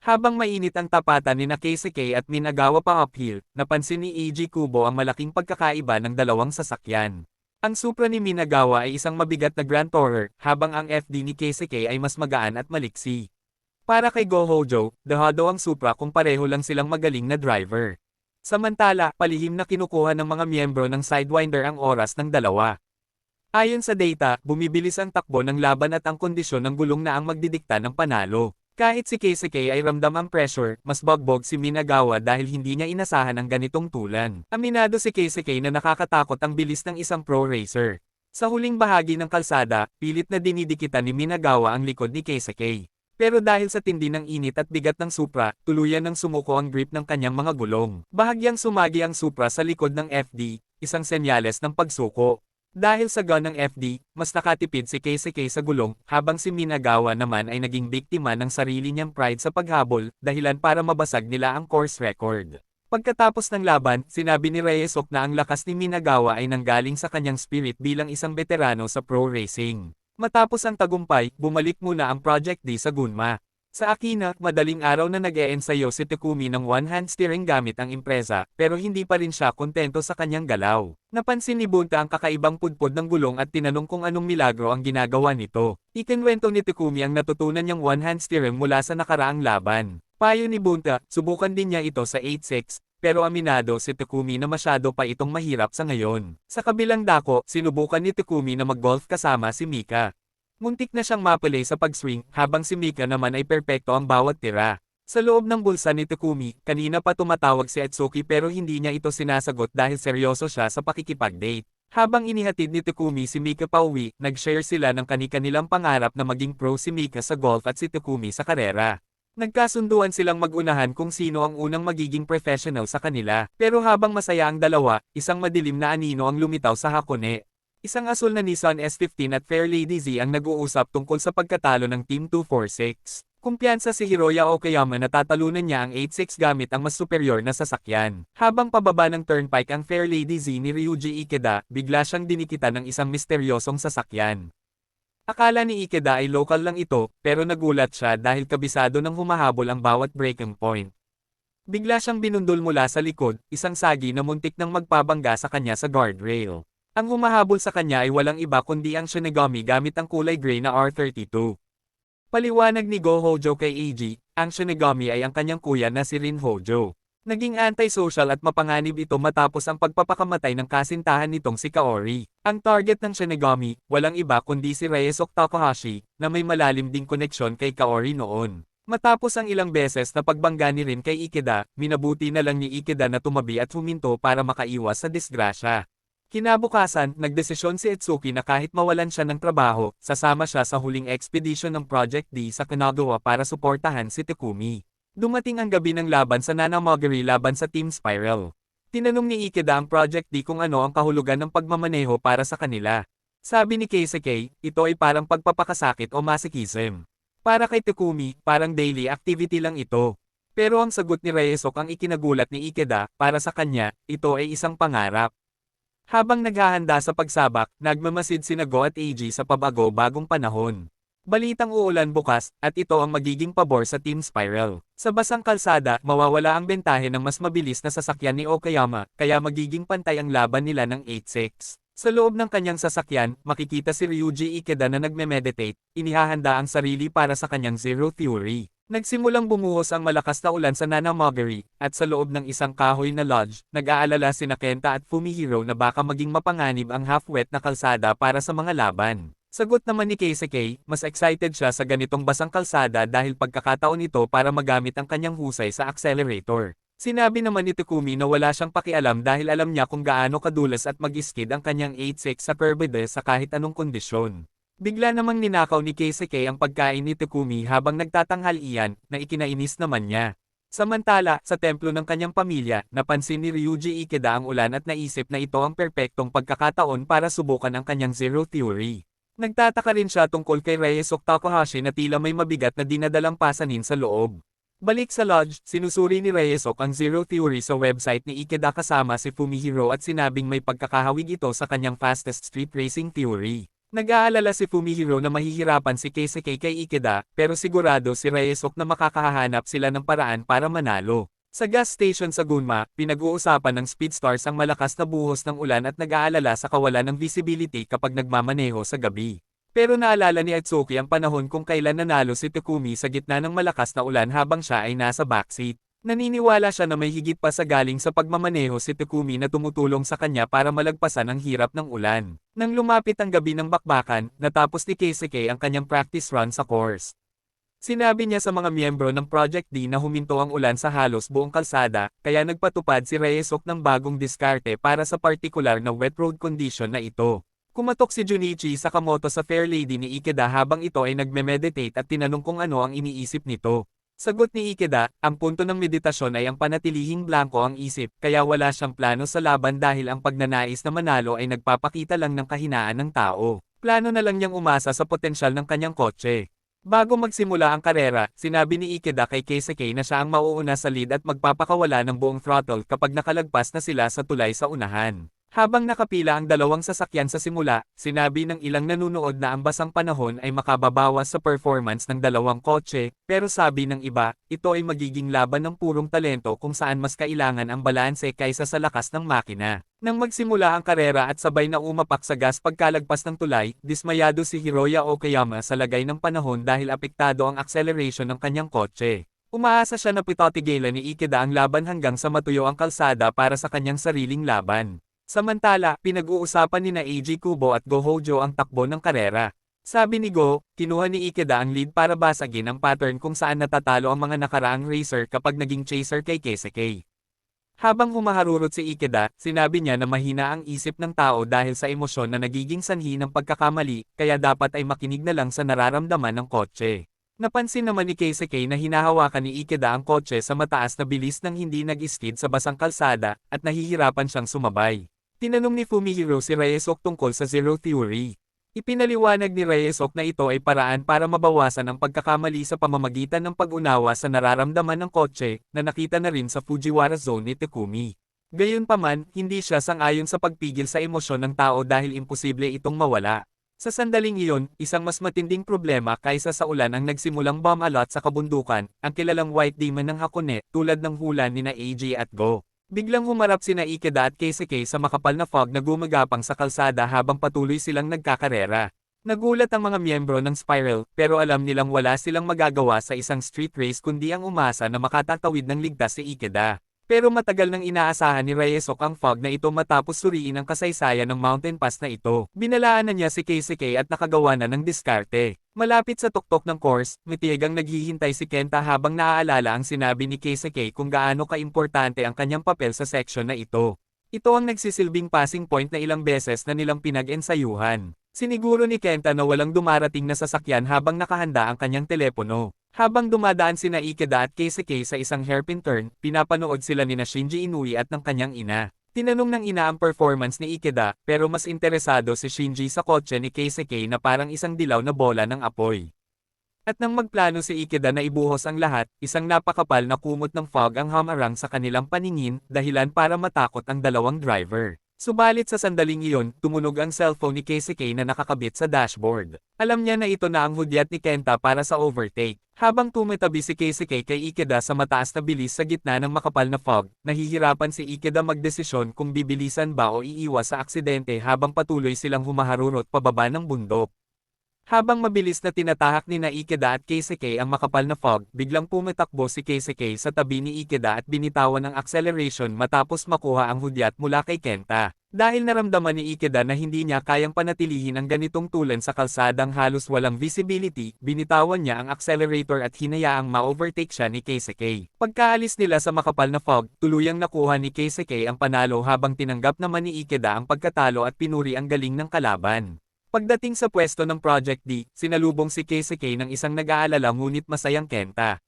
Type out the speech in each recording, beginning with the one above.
Habang mainit ang tapatan ni Keisuke at Minagawa pa uphill, napansin ni Eiji Kubo ang malaking pagkakaiba ng dalawang sasakyan. Ang Supra ni Minagawa ay isang mabigat na Grand Tourer, habang ang FD ni Keisuke ay mas magaan at maliksi. Para kay Go Hojo, dehado ang Supra kung pareho lang silang magaling na driver. Samantala, palihim na kinukuha ng mga miyembro ng Sidewinder ang oras ng dalawa. Ayon sa data, bumibilis ang takbo ng laban at ang kondisyon ng gulong na ang magdidikta ng panalo. Kahit si Keisuke ay ramdam ang pressure, mas bagbog si Minagawa dahil hindi niya inasahan ang ganitong tulan. Aminado si Keisuke na nakakatakot ang bilis ng isang pro racer. Sa huling bahagi ng kalsada, pilit na dinidikitan ni Minagawa ang likod ni Keisuke. Pero dahil sa tindi ng init at bigat ng Supra, tuluyan ng sumuko ang grip ng kanyang mga gulong. Bahagyang sumagi ang Supra sa likod ng FD, isang senyales ng pagsuko. Dahil sa gun ng FD, mas nakatipid si Keisuke sa gulong, habang si Minagawa naman ay naging biktima ng sarili niyang pride sa paghabol, dahilan para mabasag nila ang course record. Pagkatapos ng laban, sinabi ni Reyesok na ang lakas ni Minagawa ay nanggaling sa kanyang spirit bilang isang veterano sa pro racing. Matapos ang tagumpay, bumalik muna ang Project D sa Gunma. Sa Akina, madaling araw na nag-eensayo si Takumi ng one-hand steering gamit ang impresa, pero hindi pa rin siya kontento sa kanyang galaw. Napansin ni Bunta ang kakaibang pudpod ng gulong at tinanong kung anong milagro ang ginagawa nito. Ikinwento ni Takumi ang natutunan niyang one-hand steering mula sa nakaraang laban. Payo ni Bunta, subukan din niya ito sa 8-6, pero aminado si Takumi na masyado pa itong mahirap sa ngayon. Sa kabilang dako, sinubukan ni Takumi na mag-golf kasama si Mika. Muntik na siyang mapalay sa pag-swing, habang si Mika naman ay perpekto ang bawat tira. Sa loob ng bulsa ni Takumi, kanina pa tumatawag si Atsuki pero hindi niya ito sinasagot dahil seryoso siya sa pakikipag-date. Habang inihatid ni Takumi si Mika pauwi, nag-share sila ng kani-kanilang pangarap na maging pro si Mika sa golf at si Takumi sa karera. Nagkasunduan silang mag-unahan kung sino ang unang magiging professional sa kanila. Pero habang masaya ang dalawa, isang madilim na anino ang lumitaw sa Hakone. Isang asul na Nissan S15 at Fairlady Z ang nag-uusap tungkol sa pagkatalo ng Team 246. Kumpiyansa si Hiroya Okayama na tatalunan niya ang 86 gamit ang mas superior na sasakyan. Habang pababa ng turnpike ang Fairlady Z ni Ryuji Ikeda, bigla siyang dinikitan ng isang misteryosong sasakyan. Akala ni Ikeda ay local lang ito, pero nagulat siya dahil kabisado ng humahabol ang bawat breaking point. Bigla siyang binundol mula sa likod, isang sagi na muntik nang magpabangga sa kanya sa guardrail. Ang humahabol sa kanya ay walang iba kundi ang Shinigami gamit ang kulay gray na R32. Paliwanag ni Go Hojo kay Eiji, ang Shinigami ay ang kanyang kuya na si Rin Hojo. Naging anti-social at mapanganib ito matapos ang pagpapakamatay ng kasintahan nitong si Kaori. Ang target ng Shinigami, walang iba kundi si Reyesok Takahashi, na may malalim ding koneksyon kay Kaori noon. Matapos ang ilang beses na pagbangga ni Rin kay Ikeda, minabuti na lang ni Ikeda na tumabi at huminto para makaiwas sa disgrasya. Kinabukasan, nagdesisyon si Itsuki na kahit mawalan siya ng trabaho, sasama siya sa huling expedition ng Project D sa Kanagawa para suportahan si Takumi. Dumating ang gabi ng laban sa Nanamogiri laban sa Team Spiral. Tinanong ni Ikeda ang Project D kung ano ang kahulugan ng pagmamaneho para sa kanila. Sabi ni Keisuke, ito ay parang pagpapakasakit o masochism. Para kay Takumi, parang daily activity lang ito. Pero ang sagot ni Reyesok ang ikinagulat ni Ikeda, para sa kanya, ito ay isang pangarap. Habang naghahanda sa pagsabak, nagmamasid sina Go at Eiji sa pabago-bagong panahon. Balitang uulan bukas, at ito ang magiging pabor sa Team Spiral. Sa basang kalsada, mawawala ang bentahe ng mas mabilis na sasakyan ni Okayama, kaya magiging pantay ang laban nila ng 8-6. Sa loob ng kanyang sasakyan, makikita si Ryuji Ikeda na nagme-meditate, inihahanda ang sarili para sa kanyang Zero Theory. Nagsimulang bumuhos ang malakas na ulan sa Nanamogiri, at sa loob ng isang kahoy na lodge, nag-aalala sina Kenta at Fumihiro na baka maging mapanganib ang half-wet na kalsada para sa mga laban. Sagot naman ni Keisuke, mas excited siya sa ganitong basang kalsada dahil pagkakataon ito para magamit ang kanyang husay sa accelerator. Sinabi naman ni Takumi na wala siyang pakialam dahil alam niya kung gaano kadulas at mag-skid ang kanyang 8-6 sa curbede sa kahit anong kondisyon. Bigla namang ninakaw ni Keisuke ang pagkain ni Takumi habang nagtatanghalian, na ikinainis naman niya. Samantala, sa templo ng kanyang pamilya, napansin ni Ryuji Ikeda ang ulan at naisip na ito ang perpektong pagkakataon para subukan ang kanyang Zero Theory. Nagtataka rin siya tungkol kay Reyesok Takahashi na tila may mabigat na dinadalang pasanin sa loob. Balik sa lodge, sinusuri ni Reyesok ang Zero Theory sa website ni Ikeda kasama si Fumihiro at sinabing may pagkakahawig ito sa kanyang fastest street racing theory. Nag-aalala si Fumihiro na mahihirapan si Keisuke kay Ikeda, pero sigurado si Reyesok na makakahanap sila ng paraan para manalo. Sa gas station sa Gunma, pinag-uusapan ng Speedstars ang malakas na buhos ng ulan at nag-aalala sa kawalan ng visibility kapag nagmamaneho sa gabi. Pero naalala ni Atsuki ang panahon kung kailan nanalo si Takumi sa gitna ng malakas na ulan habang siya ay nasa backseat. Naniniwala siya na may higit pa sa galing sa pagmamaneho si Takumi na tumutulong sa kanya para malagpasan ang hirap ng ulan. Nang lumapit ang gabi ng bakbakan, natapos ni Keisuke ang kanyang practice run sa course. Sinabi niya sa mga miyembro ng Project D na huminto ang ulan sa halos buong kalsada, kaya nagpatupad si Reyesok ng bagong diskarte para sa partikular na wet road condition na ito. Kumatok si Junichi Sakamoto sa Fair Lady ni Ikeda habang ito ay nagme-meditate at tinanong kung ano ang iniisip nito. Sagot ni Ikeda, ang punto ng meditasyon ay ang panatilihing blanko ang isip, kaya wala siyang plano sa laban dahil ang pagnanais na manalo ay nagpapakita lang ng kahinaan ng tao. Plano na lang niyang umasa sa potensyal ng kanyang kotse. Bago magsimula ang karera, sinabi ni Ikeda kay Keisuke na siya ang mauuna sa lead at magpapakawala ng buong throttle kapag nakalagpas na sila sa tulay sa unahan. Habang nakapila ang dalawang sasakyan sa simula, sinabi ng ilang nanunood na ang basang panahon ay makababawas sa performance ng dalawang kotse, pero sabi ng iba, ito ay magiging laban ng purong talento kung saan mas kailangan ang balanse kaysa sa lakas ng makina. Nang magsimula ang karera at sabay na umapak sa gas pagkalagpas ng tulay, dismayado si Hiroya Okayama sa lagay ng panahon dahil apektado ang acceleration ng kanyang kotse. Umaasa siya na pitotigilan ni Ikeda ang laban hanggang sa matuyo ang kalsada para sa kanyang sariling laban. Samantala, pinag-uusapan ni Eiji Kubo at Go Hojo ang takbo ng karera. Sabi ni Go, kinuha ni Ikeda ang lead para basagin ang pattern kung saan natatalo ang mga nakaraang racer kapag naging chaser kay Keisuke. Habang humaharurot si Ikeda, sinabi niya na mahina ang isip ng tao dahil sa emosyon na nagiging sanhi ng pagkakamali, kaya dapat ay makinig na lang sa nararamdaman ng kotse. Napansin naman ni Keisuke na hinahawakan ni Ikeda ang kotse sa mataas na bilis nang hindi nag-skid sa basang kalsada, at nahihirapan siyang sumabay. Tinanong ni Fumihiro si Reyesok tungkol sa Zero Theory. Ipinaliwanag ni Reyesok na ito ay paraan para mabawasan ang pagkakamali sa pamamagitan ng pag-unawa sa nararamdaman ng kotse, na nakita na rin sa Fujiwara Zone ni Takumi. Gayunpaman, hindi siya sang-ayon sa pagpigil sa emosyon ng tao dahil imposible itong mawala. Sa sandaling iyon, isang mas matinding problema kaysa sa ulan ang nagsimulang bomb alot sa kabundukan, ang kilalang White Demon ng Hakone, tulad ng hula ni Eiji at Go. Biglang humarap sina Ikeda at Keisuke sa makapal na fog na gumagapang sa kalsada habang patuloy silang nagkakarera. Nagulat ang mga miyembro ng Spiral, pero alam nilang wala silang magagawa sa isang street race kundi ang umasa na makatatawid ng ligtas si Ikeda. Pero matagal nang inaasahan ni Reyesok ang fog na ito matapos suriin ang kasaysayan ng mountain pass na ito. Binalaan na niya si Keisuke at nakagawa na ng diskarte. Malapit sa tuktok ng course, matiyagang naghihintay si Kenta habang naaalala ang sinabi ni Keisuke kung gaano kaimportante ang kanyang papel sa section na ito. Ito ang nagsisilbing passing point na ilang beses na nilang pinag-ensayuhan. Siniguro ni Kenta na walang dumarating na sasakyan habang nakahanda ang kanyang telepono. Habang dumadaan sina Ikeda at Keisuke sa isang hairpin turn, pinapanood sila ni Shinji Inui at ng kanyang ina. Tinanong ng ina ang performance ni Ikeda, pero mas interesado si Shinji sa kotse ni Keisuke na parang isang dilaw na bola ng apoy. At nang magplano si Ikeda na ibuhos ang lahat, isang napakapal na kumot ng fog ang hamarang sa kanilang paningin, dahilan para matakot ang dalawang driver. Subalit sa sandaling iyon, tumunog ang cellphone ni Keisuke na nakakabit sa dashboard. Alam niya na ito na ang hudyat ni Kenta para sa overtake. Habang tumatabi si Keisuke kay Ikeda sa mataas na bilis sa gitna ng makapal na fog, nahihirapan si Ikeda magdesisyon kung bibilisan ba o iiwas sa aksidente habang patuloy silang humaharurot pababa ng bundok. Habang mabilis na tinatahak ni Ikeda at Keisuke ang makapal na fog, biglang pumatakbo si Keisuke sa tabi ni Ikeda at binitawan ang acceleration matapos makuha ang hudyat mula kay Kenta. Dahil naramdaman ni Ikeda na hindi niya kayang panatilihin ang ganitong tulan sa kalsadang halos walang visibility, binitawan niya ang accelerator at hinayaang ma-overtake siya ni Keisuke. Pagkaalis nila sa makapal na fog, tuluyang nakuha ni Keisuke ang panalo habang tinanggap naman ni Ikeda ang pagkatalo at pinuri ang galing ng kalaban. Pagdating sa pwesto ng Project D, sinalubong si Keisuke ng isang nag-aalala ngunit masayang Kenta.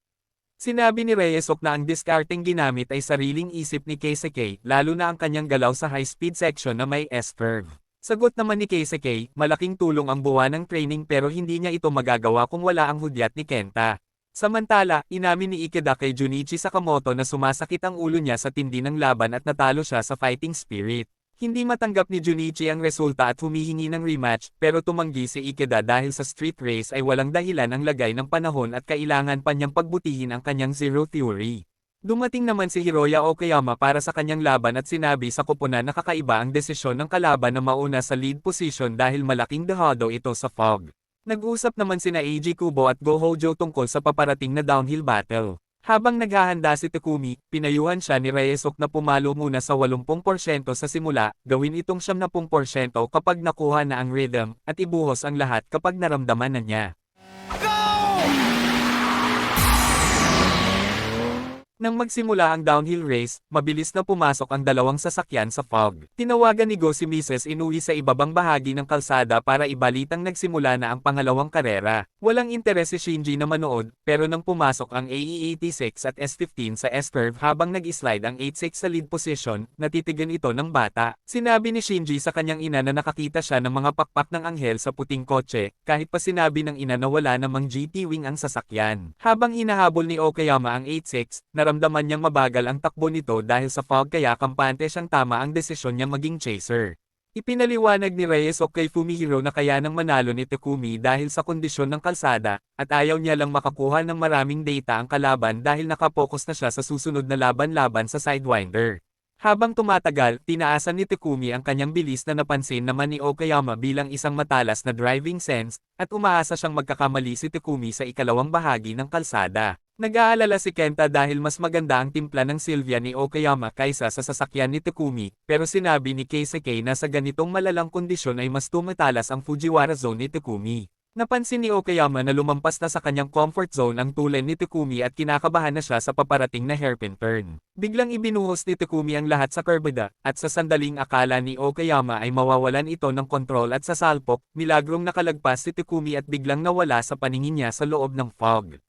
Sinabi ni Reyesok na ang diskarteng ginamit ay sariling isip ni Keisuke, lalo na ang kanyang galaw sa high-speed section na may S-curve. Sagot naman ni Keisuke, malaking tulong ang buwan ng training pero hindi niya ito magagawa kung wala ang hudyat ni Kenta. Samantala, inamin ni Ikeda kay Junichi Sakamoto na sumasakit ang ulo niya sa tindi ng laban at natalo siya sa fighting spirit. Hindi matanggap ni Junichi ang resulta at humihingi ng rematch, pero tumanggi si Ikeda dahil sa street race ay walang dahilan ang lagay ng panahon at kailangan pa niyang pagbutihin ang kanyang Zero Theory. Dumating naman si Hiroya Okayama para sa kanyang laban at sinabi sa koponan na kakaiba ang desisyon ng kalaban na mauna sa lead position dahil malaking dehado ito sa fog. Nag-usap naman sina Eiji Kubo at Go Hojo tungkol sa paparating na downhill battle. Habang naghahanda si Takumi, pinayuhan siya ni Reyesok na pumalo muna sa 80% sa simula, gawin itong 70% kapag nakuha na ang rhythm, at ibuhos ang lahat kapag naramdaman na niya. Nang magsimula ang downhill race, mabilis na pumasok ang dalawang sasakyan sa fog. Tinawagan ni Go si Mrs. Inui sa ibabang bahagi ng kalsada para ibalitang nagsimula na ang pangalawang karera. Walang interes si Shinji na manood, pero nang pumasok ang AE86 at S15 sa S-curve habang nag-slide ang 86 sa lead position, natitigan ito ng bata. Sinabi ni Shinji sa kanyang ina na nakakita siya ng mga pakpak ng anghel sa puting kotse, kahit pa sinabi ng ina na wala namang GT wing ang sasakyan. Habang hinahabol ni Okayama ang 86, naramdaman niyang mabagal ang takbo nito dahil sa fog kaya kampante siyang tama ang desisyon niya maging chaser. Ipinaliwanag ni Reyesok kay Fumihiro na kaya nang manalo ni Takumi dahil sa kondisyon ng kalsada, at ayaw niya lang makakuha ng maraming data ang kalaban dahil nakapokus na siya sa susunod na laban-laban sa Sidewinder. Habang tumatagal, tinaasan ni Takumi ang kanyang bilis na napansin naman ni Okayama bilang isang matalas na driving sense, at umaasa siyang magkakamali si Takumi sa ikalawang bahagi ng kalsada. Nag-aalala si Kenta dahil mas maganda ang timpla ng Sylvia ni Okayama kaysa sa sasakyan ni Takumi, pero sinabi ni Keisuke na sa ganitong malalang kondisyon ay mas tumatalas ang Fujiwara zone ni Takumi. Napansin ni Okayama na lumampas na sa kanyang comfort zone ang tulen ni Takumi at kinakabahan na siya sa paparating na hairpin turn. Biglang ibinuhos ni Takumi ang lahat sa kurbada, at sa sandaling akala ni Okayama ay mawawalan ito ng kontrol at sa salpok, milagrong nakalagpas si Takumi at biglang nawala sa paningin niya sa loob ng fog.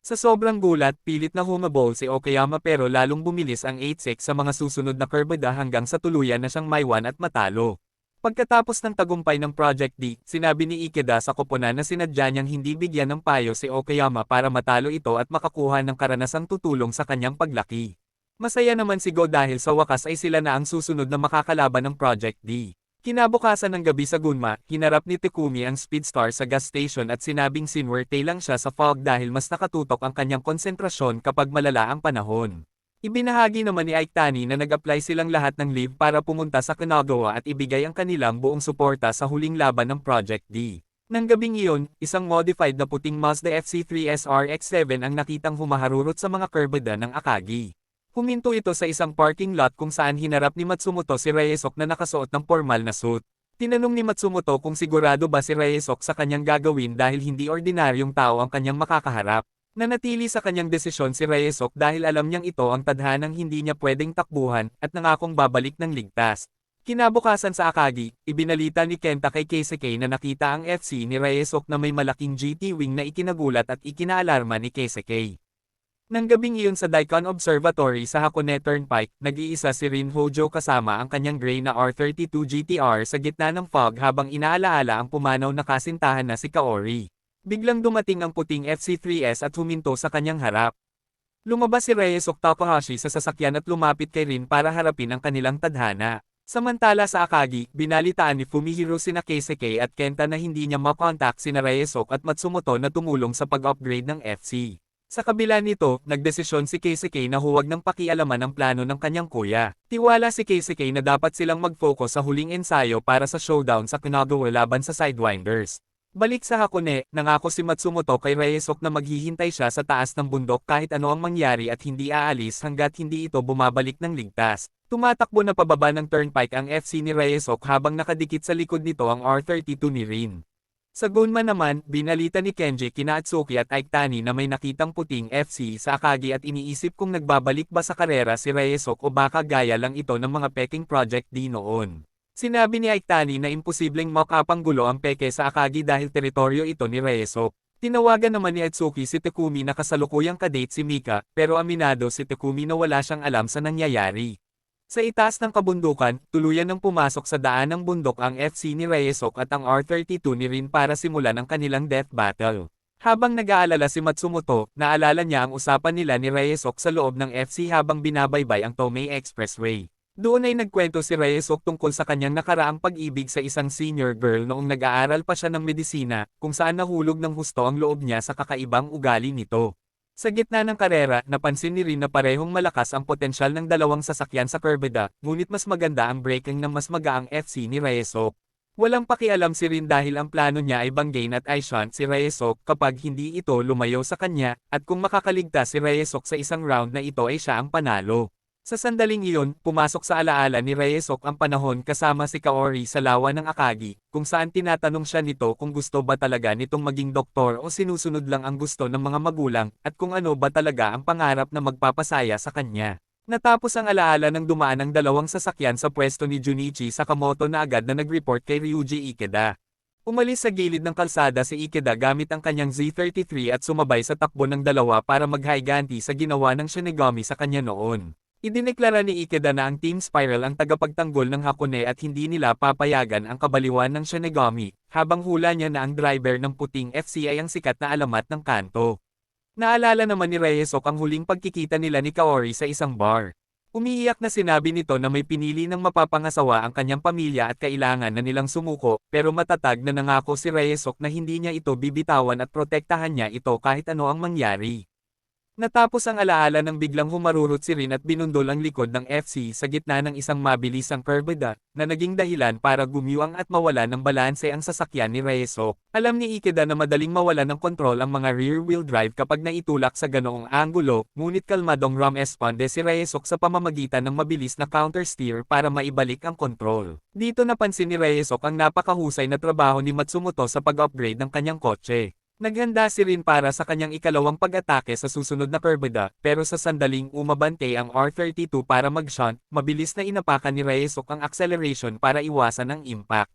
Sa sobrang gulat, pilit na humabol si Okayama pero lalong bumilis ang 86 sa mga susunod na kurbada hanggang sa tuluyan na siyang maiwan at matalo. Pagkatapos ng tagumpay ng Project D, sinabi ni Ikeda sa koponan na sinadya niyang hindi bigyan ng payo si Okayama para matalo ito at makakuha ng karanasang tutulong sa kanyang paglaki. Masaya naman si Go dahil sa wakas ay sila na ang susunod na makakalaban ng Project D. Kinabukasan ng gabi sa Gunma, hinarap ni Takumi ang Speedstar sa gas station at sinabing sinwerte lang siya sa fog dahil mas nakatutok ang kanyang konsentrasyon kapag malala ang panahon. Ibinahagi naman ni Aitani na nag-apply silang lahat ng leave para pumunta sa Kanagawa at ibigay ang kanilang buong suporta sa huling laban ng Project D. Nang gabing iyon, isang modified na puting Mazda FC3 SRX7 ang nakitang humaharurot sa mga kurbada ng Akagi. Huminto ito sa isang parking lot kung saan hinarap ni Matsumoto si Reyesok na nakasuot ng formal na suit. Tinanong ni Matsumoto kung sigurado ba si Reyesok sa kanyang gagawin dahil hindi ordinaryong tao ang kanyang makakaharap. Nanatili sa kanyang desisyon si Reyesok dahil alam niyang ito ang tadhanang hindi niya pwedeng takbuhan at nangakong babalik ng ligtas. Kinabukasan sa Akagi, ibinalita ni Kenta kay Keisuke na nakita ang FC ni Reyesok na may malaking GT wing na ikinagulat at ikinaalarma ni Keisuke. Nang gabing iyon sa Daikon Observatory sa Hakone Turnpike, nag-iisa si Rin Hojo kasama ang kanyang gray na R32 GTR sa gitna ng fog habang inaalaala ang pumanaw na kasintahan na si Kaori. Biglang dumating ang puting FC3S at huminto sa kanyang harap. Lumabas si Reyesok Takahashi sa sasakyan at lumapit kay Rin para harapin ang kanilang tadhana. Samantala sa Akagi, binalitaan ni Fumihiro sina Keisuke at Kenta na hindi niya makontak sina Reyesok at Matsumoto na tumulong sa pag-upgrade ng FC. Sa kabila nito, nagdesisyon si Keisuke na huwag nang pakialaman ang plano ng kanyang kuya. Tiwala si Keisuke na dapat silang mag-focus sa huling ensayo para sa showdown sa Kanagawa laban sa Sidewinders. Balik sa Hakone, nangako si Matsumoto kay Reyesok na maghihintay siya sa taas ng bundok kahit ano ang mangyari at hindi aalis hanggat hindi ito bumabalik ng ligtas. Tumatakbo na pababa ng turnpike ang FC ni Reyesok habang nakadikit sa likod nito ang R32 ni Rin. Sa Gunma naman, binalita ni Kenji kina Atsuki at Aitani na may nakitang puting FC sa Akagi at iniisip kung nagbabalik ba sa karera si Reyesok o baka gaya lang ito ng mga peking Project D noon. Sinabi ni Aitani na imposibleng makapanggulo ang peke sa Akagi dahil teritoryo ito ni Reyesok. Tinawagan naman ni Atsuki si Takumi na kasalukuyang kadate si Mika, pero aminado si Takumi na wala siyang alam sa nangyayari. Sa itaas ng kabundukan, tuluyan ng pumasok sa daan ng bundok ang FC ni Reyesok at ang R32 ni Rin para simulan ang kanilang death battle. Habang nag-aalala si Matsumoto, naalala niya ang usapan nila ni Reyesok sa loob ng FC habang binabaybay ang Tomei Expressway. Doon ay nagkwento si Reyesok tungkol sa kanyang nakaraang pag-ibig sa isang senior girl noong nag-aaral pa siya ng medisina, kung saan nahulog ng husto ang loob niya sa kakaibang ugali nito. Sa gitna ng karera, napansin ni Rin na parehong malakas ang potensyal ng dalawang sasakyan sa kurbada, ngunit mas maganda ang braking ng mas magaang FC ni Reyesok. Walang pakialam si Rin dahil ang plano niya ay banggain at i-shunt si Reyesok kapag hindi ito lumayo sa kanya, at kung makakaligtas si Reyesok sa isang round na ito ay siya ang panalo. Sa sandaling iyon, pumasok sa alaala ni Reyesok ang panahon kasama si Kaori sa lawa ng Akagi, kung saan tinatanong siya nito kung gusto ba talaga nitong maging doktor o sinusunod lang ang gusto ng mga magulang, at kung ano ba talaga ang pangarap na magpapasaya sa kanya. Natapos ang alaala ng dumaan ang dalawang sasakyan sa pwesto ni Junichi Sakamoto na agad na nag-report kay Ryuji Ikeda. Umalis sa gilid ng kalsada si Ikeda gamit ang kanyang Z33 at sumabay sa takbo ng dalawa para mag-high-ganti sa ginawa ng Shinigami sa kanya noon. Idineklara ni Ikeda na ang Team Spiral ang tagapagtanggol ng Hakone at hindi nila papayagan ang kabaliwan ng Shinigami, habang hula niya na ang driver ng puting FC ay ang sikat na alamat ng kanto. Naalala naman ni Reyesok ang huling pagkikita nila ni Kaori sa isang bar. Umiiyak na sinabi nito na may pinili ng mapapangasawa ang kanyang pamilya at kailangan na nilang sumuko, pero matatag na nangako si Reyesok na hindi niya ito bibitawan at protektahan niya ito kahit ano ang mangyari. Natapos ang alaala nang biglang humarurot si Rin at binundol ang likod ng FC sa gitna ng isang mabilisang kurbada, na naging dahilan para gumyuang at mawala ng balanse ang sasakyan ni Reyesok. Alam ni Ikeda na madaling mawala ng kontrol ang mga rear-wheel drive kapag naitulak sa ganoong anggulo, ngunit kalmadong rumesponde si Reyesok sa pamamagitan ng mabilis na counter-steer para maibalik ang kontrol. Dito napansin ni Reyesok ang napakahusay na trabaho ni Matsumoto sa pag-upgrade ng kanyang kotse. Naghanda si Rin para sa kanyang ikalawang pag-atake sa susunod na kurbada, pero sa sandaling umabante ang R32 para mag-shunt, mabilis na inapakan ni Reyesok ang acceleration para iwasan ang impact.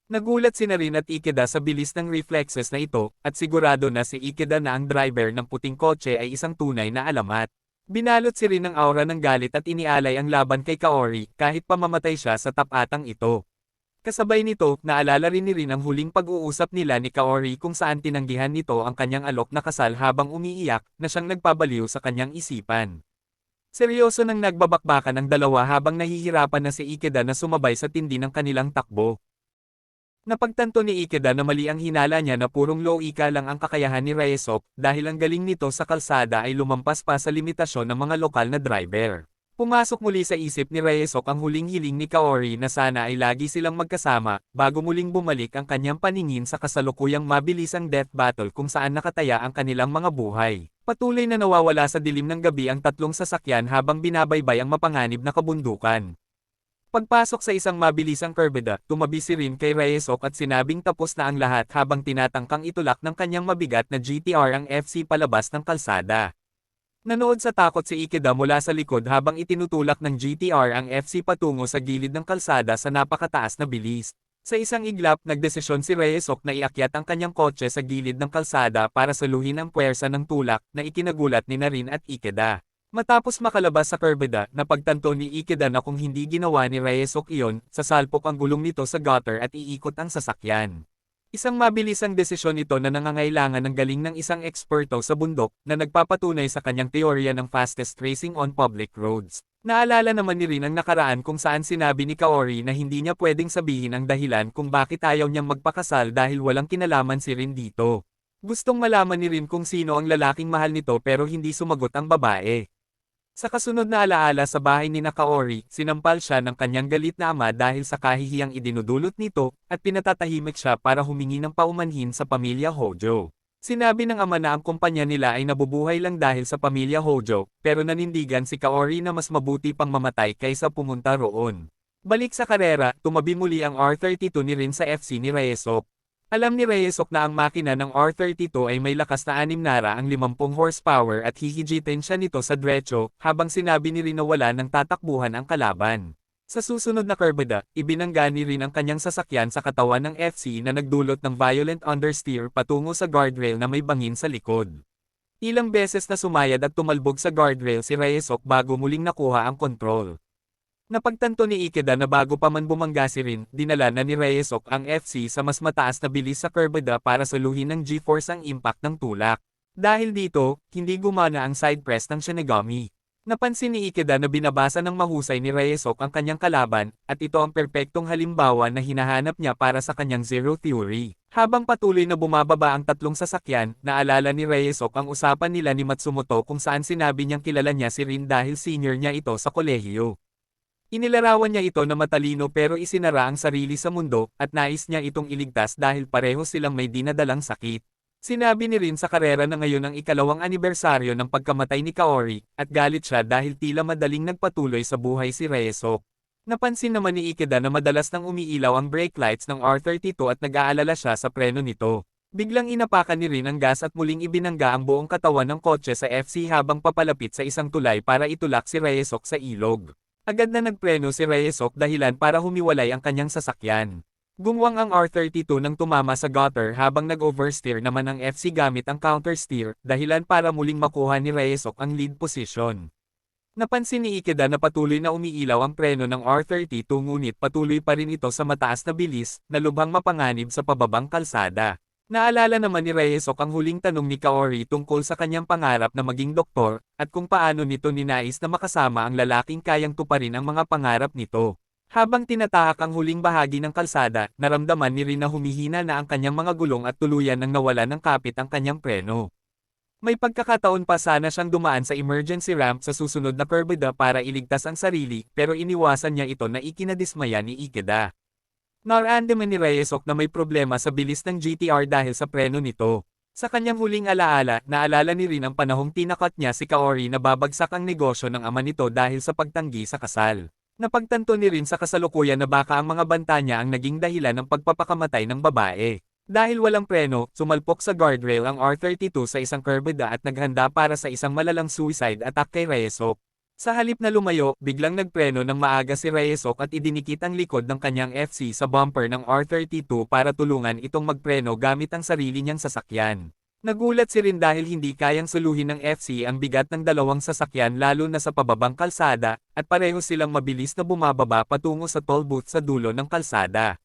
Nagulat si Rin at Ikeda sa bilis ng reflexes na ito, at sigurado na si Ikeda na ang driver ng puting kotse ay isang tunay na alamat. Binalot si Rin ng aura ng galit at inialay ang laban kay Kaori, kahit pamamatay siya sa tapatang ito. Kasabay nito, naalala rin ni Rin ang huling pag-uusap nila ni Kaori kung saan tinanggihan nito ang kanyang alok na kasal habang umiiyak, na siyang nagpabaliw sa kanyang isipan. Seryoso nang nagbabakbakan ang dalawa habang nahihirapan na si Ikeda na sumabay sa tindi ng kanilang takbo. Napagtanto ni Ikeda na mali ang hinala niya na purong low ika lang ang kakayahan ni Reyesok, dahil ang galing nito sa kalsada ay lumampas pa sa limitasyon ng mga lokal na driver. Pumasok muli sa isip ni Reyesok ang huling hiling ni Kaori na sana ay lagi silang magkasama, bago muling bumalik ang kanyang paningin sa kasalukuyang mabilisang death battle kung saan nakataya ang kanilang mga buhay. Patuloy na nawawala sa dilim ng gabi ang tatlong sasakyan habang binabaybay ang mapanganib na kabundukan. Pagpasok sa isang mabilisang kurbada, tumabi si Rin kay Reyesok at sinabing tapos na ang lahat habang tinatangkang itulak ng kanyang mabigat na GTR ang FC palabas ng kalsada. Nanood sa takot si Ikeda mula sa likod habang itinutulak ng GTR ang FC patungo sa gilid ng kalsada sa napakataas na bilis. Sa isang iglap, nagdesisyon si Reyesok na iakyat ang kanyang kotse sa gilid ng kalsada para saluhin ang puwersa ng tulak na ikinagulat ni Rin at Ikeda. Matapos makalabas sa kurbada, napagtanto ni Ikeda na kung hindi ginawa ni Reyesok iyon, sasalpok ang gulong nito sa gutter at iikot ang sasakyan. Isang mabilisang desisyon ito na nangangailangan ng galing ng isang eksperto sa bundok na nagpapatunay sa kanyang teorya ng fastest racing on public roads. Naalala naman ni Rin ang nakaraan kung saan sinabi ni Kaori na hindi niya pwedeng sabihin ang dahilan kung bakit ayaw niyang magpakasal dahil walang kinalaman si Rin dito. Gustong malaman ni Rin kung sino ang lalaking mahal nito pero hindi sumagot ang babae. Sa kasunod na alaala sa bahay ni Kaori, sinampal siya ng kanyang galit na ama dahil sa kahihiyang idinudulot nito, at pinatatahimik siya para humingi ng paumanhin sa pamilya Hojo. Sinabi ng ama na ang kumpanya nila ay nabubuhay lang dahil sa pamilya Hojo, pero nanindigan si Kaori na mas mabuti pang mamatay kaysa pumunta roon. Balik sa karera, tumabi muli ang R32 ni Rin sa FC ni Reyesok. Alam ni Reyesok na ang makina ng R32 ay may lakas na 6 nara ang 50 horsepower at hihigitin siya nito sa diretso, habang sinabi ni Rin na wala nang tatakbuhan ang kalaban. Sa susunod na kurbada, ibinangga ni Rin ang kanyang sasakyan sa katawan ng FC na nagdulot ng violent understeer patungo sa guardrail na may bangin sa likod. Ilang beses na sumayad at tumalbog sa guardrail si Reyesok bago muling nakuha ang kontrol. Napagtanto ni Ikeda na bago pa man bumangga si Rin, dinala na ni Reyesok ang FC sa mas mataas na bilis sa kurbada para saluhin ng G-force ang impact ng tulak. Dahil dito, hindi gumana ang side press ng Shinigami. Napansin ni Ikeda na binabasa ng mahusay ni Reyesok ang kanyang kalaban, at ito ang perpektong halimbawa na hinahanap niya para sa kanyang Zero Theory. Habang patuloy na bumababa ang tatlong sasakyan, naalala ni Reyesok ang usapan nila ni Matsumoto kung saan sinabi niyang kilala niya si Rin dahil senior niya ito sa kolehiyo. Inilarawan niya ito na matalino pero isinara ang sarili sa mundo, at nais niya itong iligtas dahil pareho silang may dinadalang sakit. Sinabi ni Rin sa karera na ngayon ang ikalawang anibersaryo ng pagkamatay ni Kaori, at galit siya dahil tila madaling nagpatuloy sa buhay si Reyesok. Napansin naman ni Ikeda na madalas nang umiilaw ang brake lights ng R32 at nag-aalala siya sa preno nito. Biglang inapakan ni Rin ang gas at muling ibinangga ang buong katawan ng kotse sa FC habang papalapit sa isang tulay para itulak si Reyesok sa ilog. Agad na nagpreno si Reyesok dahilan para humiwalay ang kanyang sasakyan. Gumwang ang R32 nang tumama sa gutter habang nag-oversteer naman ang FC gamit ang countersteer, dahilan para muling makuha ni Reyesok ang lead position. Napansin ni Ikeda na patuloy na umiilaw ang preno ng R32 ngunit patuloy pa rin ito sa mataas na bilis, na lubhang mapanganib sa pababang kalsada. Naalala naman ni Reyesok ang huling tanong ni Kaori tungkol sa kanyang pangarap na maging doktor, at kung paano nito ninais na makasama ang lalaking kayang tuparin ang mga pangarap nito. Habang tinatahak ang huling bahagi ng kalsada, naramdaman ni Rin na humihina na ang kanyang mga gulong at tuluyan nang nawala ng kapit ang kanyang preno. May pagkakataon pa sana siyang dumaan sa emergency ramp sa susunod na kurbada para iligtas ang sarili, pero iniwasan niya ito na ikinadismaya ni Ikeda. Naramdaman ni Reyesok na may problema sa bilis ng GTR dahil sa preno nito. Sa kanyang huling alaala, naalala ni Rin ang panahong tinakat niya si Kaori na babagsak ang negosyo ng ama nito dahil sa pagtanggi sa kasal. Napagtanto ni Rin sa kasalukuyan na baka ang mga banta niya ang naging dahilan ng pagpapakamatay ng babae. Dahil walang preno, sumalpok sa guardrail ang R32 sa isang kurbada at naghanda para sa isang malalang suicide attack kay Reyesok. Sa halip na lumayo, biglang nagpreno ng maaga si Reyesok at idinikit ang likod ng kanyang FC sa bumper ng R32 para tulungan itong magpreno gamit ang sarili niyang sasakyan. Nagulat si Rin dahil hindi kayang suluhin ng FC ang bigat ng dalawang sasakyan lalo na sa pababang kalsada, at pareho silang mabilis na bumababa patungo sa toll booth sa dulo ng kalsada.